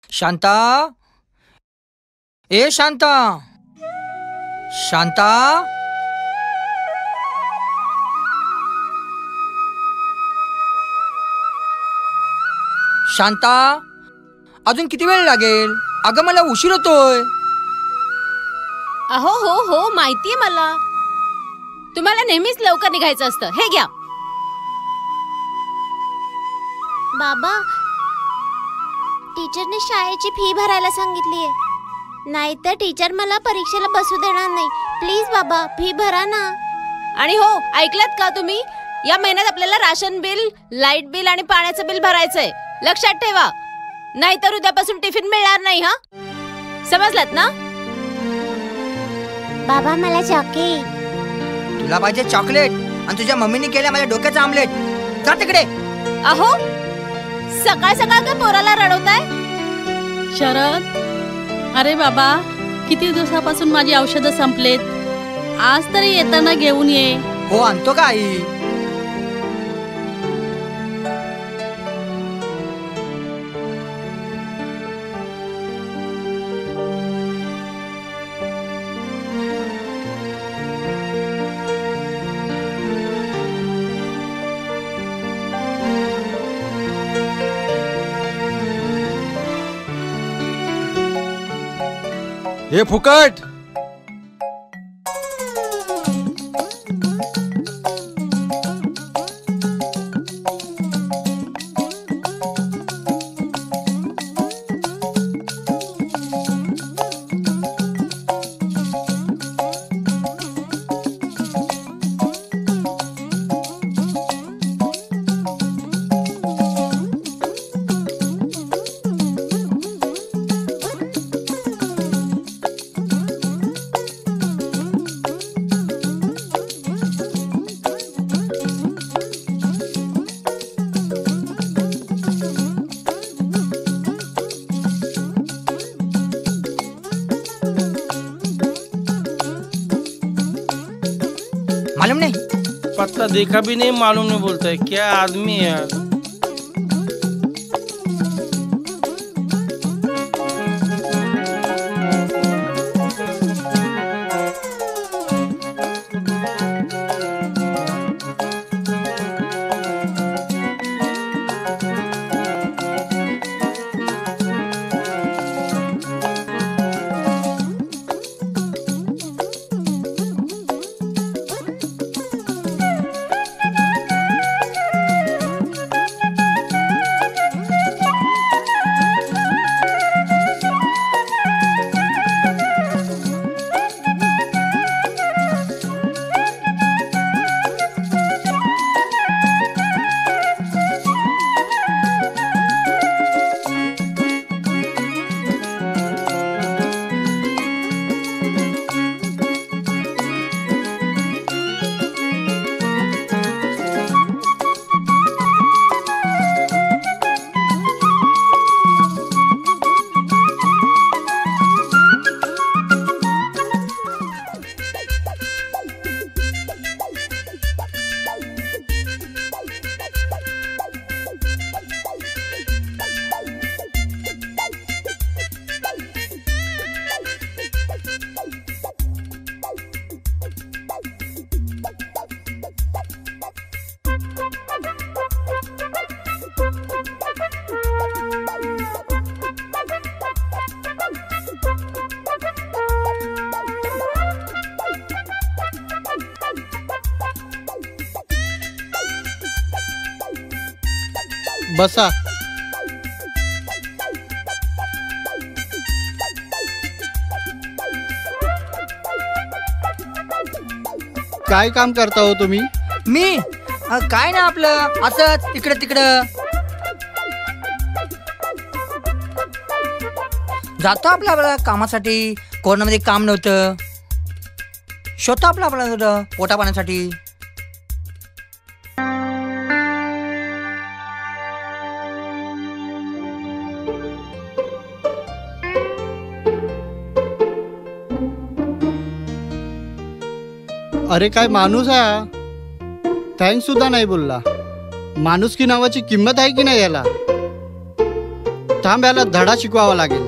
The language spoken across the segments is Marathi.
शांता, ए शांता, शांता, शांता, अजून किती वेळ लागेल? अगं मला उशीर होतोय. अहो हो हो माहितीये मला, तुम्हाला नेहमीच लवकर निघायचं असतं. हे घ्या. बाबा, टीचरने शाळेची फी भरायला सांगितलीये, नाहीतर टीचर मला परीक्षेला बसू देणार नाही. प्लीज बाबा, फी भरा ना. आणि हो, ऐकलत का तुम्ही? या महिन्यात आपल्याला राशन बिल, लाईट बिल आणि पाण्याचं बिल भरायचंय. लक्षात ठेवा, नाहीतर उद्यापासून टिफिन मिळणार नाही. हा, समजलात ना? बाबा मला चॉकलेट. तुला पाहिजे चॉकलेट आणि तुझ्या मम्मीने केल्या माझ्या डोक्याचं आमलेट. जा तिकडे. अहो, सकाळ सकाळ का पोराला रडवताय? शरद, अरे बाबा, किती दिवसापासून माझी औषधं संपलेत. आज तरी येताना घेऊन ये. हो, आणतो का आई? हे फुकट. मालूम नहीं, पत्ता देखा भी नहीं, मालूम नहीं बोलता है. क्या आदमी है यार. बसा. काय काम करता हो तुम्ही? मी काय ना आपलं असंच इकडे तिकडं जातो. आपल्या कामासाठी. कोरोनामध्ये काम नव्हतं, शोधतो आपला पोटा पाण्यासाठी. अरे काय माणूस आहे, थँक्स सुद्धा नाही बोलला. माणुसकी नावाची किंमत आहे की नाही याला? थांब, याला धडा शिकवावा लागेल.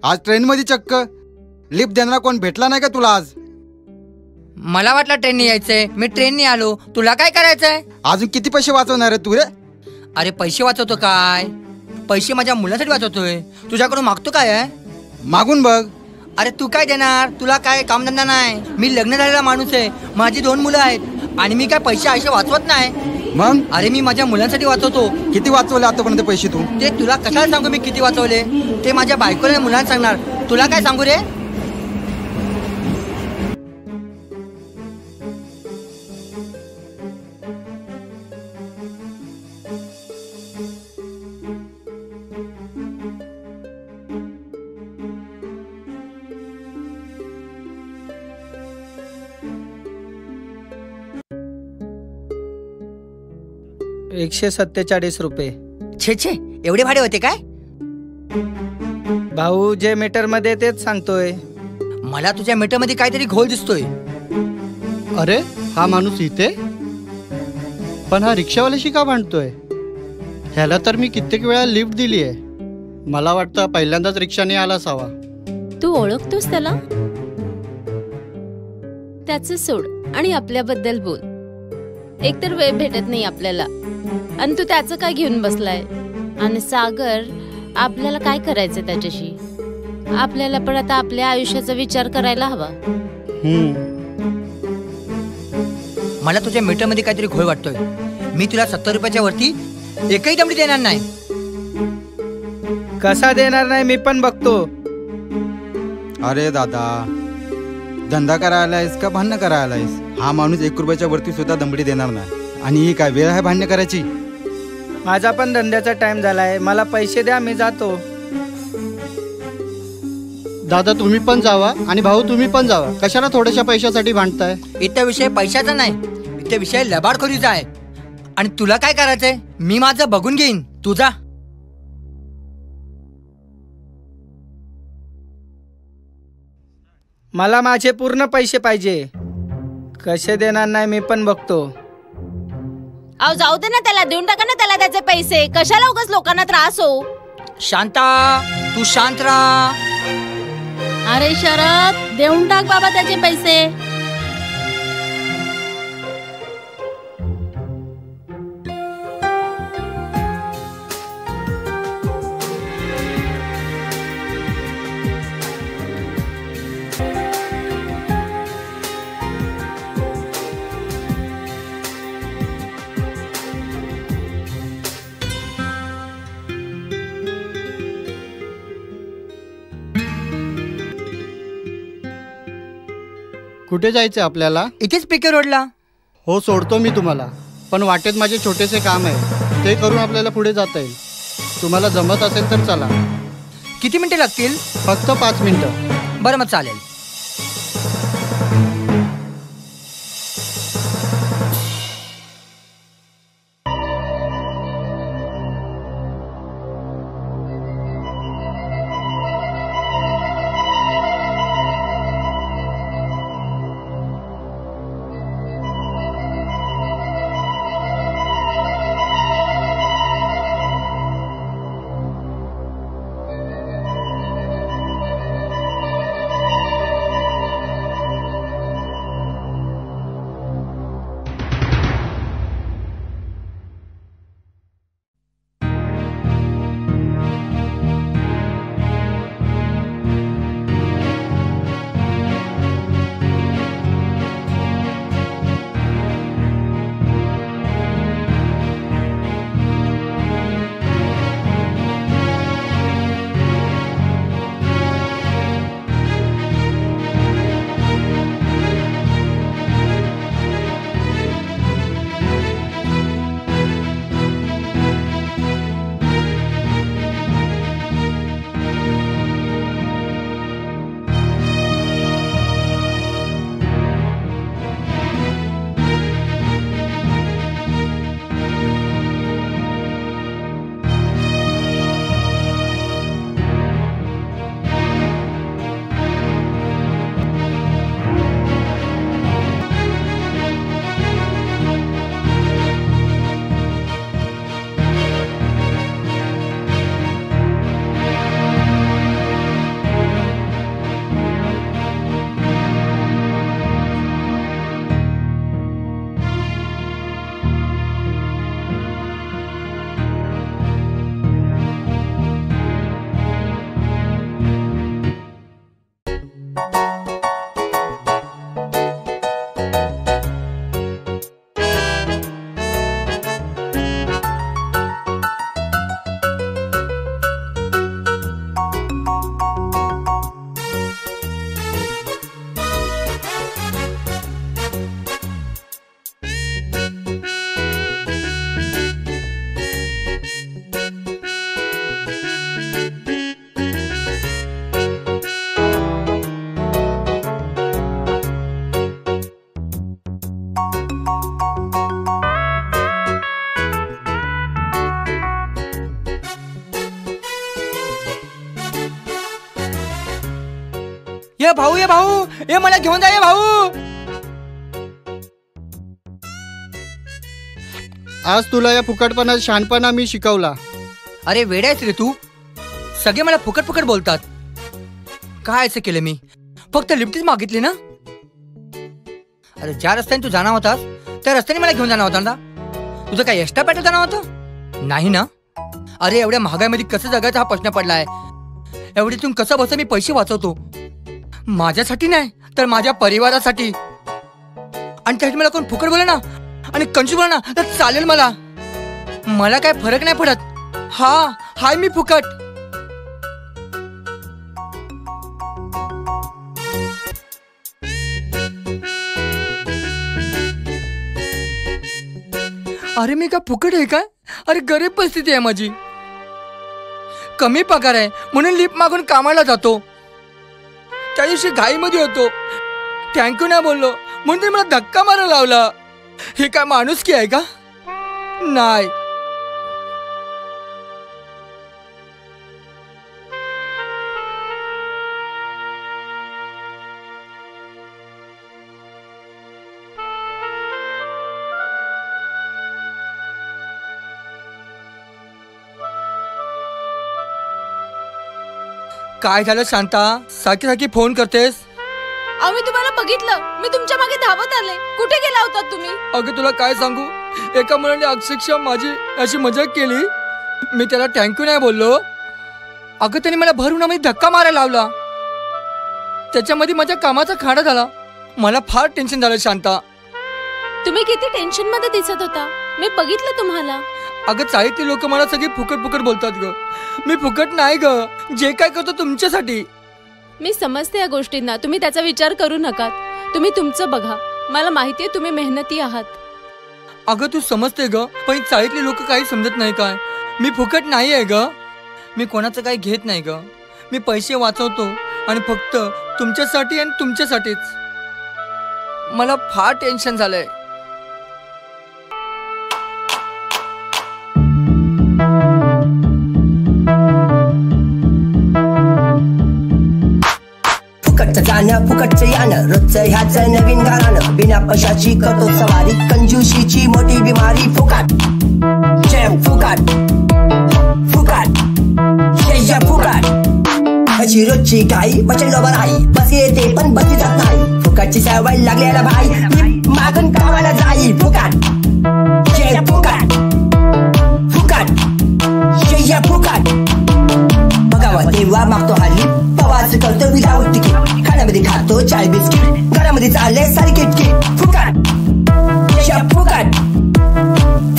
आज ट्रेनमध्ये चक्क लिफ्ट देणारा कोण भेटला नाही का तुला आज? मला वाटलं ट्रेनने यायचंय, मी ट्रेनने आलो. तुला काय करायचंय? अजून किती पैसे वाचवणार आहे तू रे? अरे पैसे वाचवतो काय? पैसे माझ्या मुलांसाठी वाचवतोय. तुझ्याकडून मागतो काय आहे? मागून बघ. अरे तू काय देणार? तुला काय कामधंदा नाही. मी लग्न झालेला माणूस आहे, माझी 2 मुलं आहेत आणि मी काय पैसे आयुष्य वाचवत नाही. मग अरे मी माझ्या मुलांसाठी वाचवतो. किती वाचवले आतापर्यंत पैसे तू? ते तुला कशाला सांगू मी किती वाचवले? ते माझ्या बायकोला मुलांना सांगणार. तुला काय सांगू रे? ₹147 छे छे, एवढे भाडे होते काय? भाऊ जे मीटर मध्ये तेच सांगतोय. मला तुझ्या मीटरमध्ये काहीतरी घोळ दिसतोय. अरे हा माणूस इथे, पण हा रिक्षावाल्याशी का भांडतोय? ह्याला तर मी कित्येक वेळा लिफ्ट दिली आहे. मला वाटतं पहिल्यांदाच रिक्षाने आला असावा. तू ओळखतोस त्याला? त्याचं सोड आणि आपल्याबद्दल बोल. एकतर वेळ भेटत नाही आपल्याला आणि तू त्याचं काय घेऊन बसलाय? आणि सागर, आपल्याला काय करायचं त्याच्याशी? आपल्याला पण आता आपल्या आयुष्याचा विचार करायला हवा. मला तुझ्या मीटरमध्ये काहीतरी घोळ वाटतोय. मी तुला 70 रुपयाच्या वरती एकही दमडी देणार नाही. कसा देणार नाही मी पण बघतो. अरे दादा, धंदा करायला आहेस का भांडणं करायला आहेस? हा माणूस 1 रुपयाच्या वरती सुद्धा दमडी देणार नाही. आणि ही काय वेळ आहे भांडणं करायची? माझा पण धंद्याचा टाइम झालाय, मला पैसे द्या, मी जातो. दादा तुम्ही पण जावा आणि भाऊ तुम्ही पण जावा. कशाला थोड्याशा पैशासाठी भांडताय? इथं विषय पैशाचा नाही, इथं विषय लबाडखोरीचा आहे. आणि तुला काय करायचंय? मी माझं बघून घेईन, तू जा. मला माझे पूर्ण पैसे पाहिजे. कसे देणार नाही मी पण बघतो. अहो जाऊ दे ना त्याला, देऊन टाका ना त्याला त्याचे पैसे. कशाला उगाच लोकांना त्रास हो? शांता, तू शांत राहा. अरे शरद, देऊन टाक बाबा त्याचे पैसे. कुठे जायचं आपल्याला? इथेच पीके रोडला. हो सोडतो मी तुम्हाला, पण वाटेत माझे छोटेसे काम आहे, ते करून आपल्याला पुढे जाता येईल. तुम्हाला जमत असेल तर चला. किती मिनिटे लागतील? फक्त 5 मिनिटं. बरं मग चालेल. ये भाऊ ये मला घेऊन जा ये भाऊ. आज तुला या फुकटपणा शहाणपणा मी शिकवला. अरे वेडा आहेस रे तू. सगळे मला फुकट फुकट बोलतात. काय असं केलं मी? फक्त लिफ्टच मागितली ना. अरे ज्या रस्त्याने तू जाणार होतास त्या रस्त्याने मला घेऊन जाणार होता ना. तुझं काय एक्स्ट्रा पेट्रोल जाणार होतं नाही ना? अरे एवढ्या महागाईमध्ये कसं जगायचा हा प्रश्न पडलाय. एवढीतून कसं बस मी पैसे वाचवतो. माझ्यासाठी नाही तर माझ्या परिवारासाठी. आणि त्यासाठी मला कोण फुकट बोले ना आणि कंजूस बोले ना तर चालेल. मला काय फरक नाही पडत. हाय मी फुकट. अरे मी काय फुकट आहे काय? अरे गरीब परिस्थिती आहे माझी. कमी पगार आहे म्हणून लिफ्ट मागून कामाला जातो. त्या दिवशी घाईमध्ये होतो. थँक्यू नाही बोललो म्हणून मला धक्का मारायला लावला. हे काय माणुसकी आहे का? नाही. काय झालं शांता? सारखी सारखी फोन करतेस? अहो मी तुम्हाला बघितलं. मी तुमच्या मागे धावत आले. कुठे गेला होता तुम्ही? अगं तुला काय सांगू, एका मुलाने अक्षरशः माझी अशी मजाक केली. मी त्याला थँक्यू नाही बोललो. अगं त्याने मला भर उन्हामध्ये धक्का मारायला लावला. त्याच्यामध्ये माझ्या कामाचा खाडा झाला. मला फार टेन्शन झालं शांता. तुम्ही किती टेन्शन मध्ये दिसत होता. मी बघितलं तुम्हाला. अगं चाळीतली लोक मला सगळी फुकट फुकट बोलतात ग. मी फुकट नाही ग. जे काय करतो तुमच्यासाठी. मी समजते या गोष्टींना. तुम्ही त्याचा विचार करू नका. तुम्ही तुमचं बघा. मला माहितीये तुम्ही मेहनती आहात. अगं तू समजते ग पण चाळीतले लोक काही समजत नाही काय. मी फुकट नाही आहे ग. मी कोणाचं काही घेत नाही ग. मी पैसे वाचवतो आणि फक्त तुमच्यासाठी आणि तुमच्यासाठीच. मला फार टेन्शन झालंय. फुकटचं जाणं फुकटचं यानं रोजचं ह्याचं नवीन गाणं. बिना पैशाची करतो सवारी कंजूशीची मोठी बिमारी. फुकट जय फुकट फुकट जय फुकट. अशी रोजची घाई बचलो बराई. बस येते पण बसली जात नाही. फुकटची सवय लागलेला भाई मागून कामाला जाई. फुकट जय फुकट फुकट जय फुकट. बघावं तेव्हा मागतो हल्ली. प्रवास करतो विदाऊट तिकीट. खाण्यामध्ये खातो चाय बिस्किट. घरामध्ये चालले सारी किटकिट. फुकट जय फुकट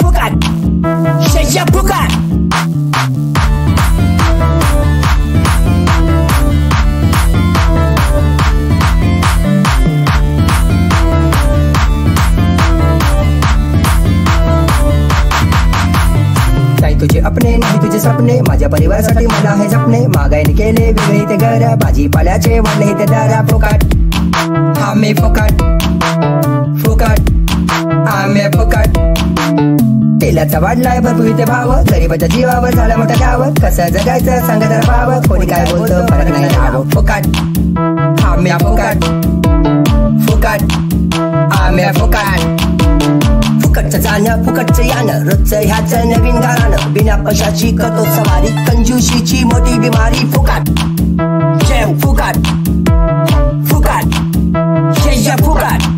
फुकट जय फुकट. तुझे अपने नाही तुझे सपने. माझ्या परिवारासाठी मला हे जपणे. महागाईने केले वेगळे ते घर. भाजीपाल्याचे वाढले ते दर. फुकट आम्ही फुकट फुकट आम्ही फुकट. तेलाचा वाढलाय भरपूर इथे भाव. गरीबाच्या जीवावर झाला मोठा गाव. कसं जगायचं सांगा जरा भाव. कोणी काय बोलतो फरक नाही राहावं. फुकट आम्ही फुकट फुकट आम्ही फुकट. फुकटचं जाणं फुकटचं यानं रोजचं ह्याचं नवीन गाणं. बिना पैशाची करतो सवारी कंजूशीची मोठी बिमारी. फुकट जय फुकट फुकट जय फुकट.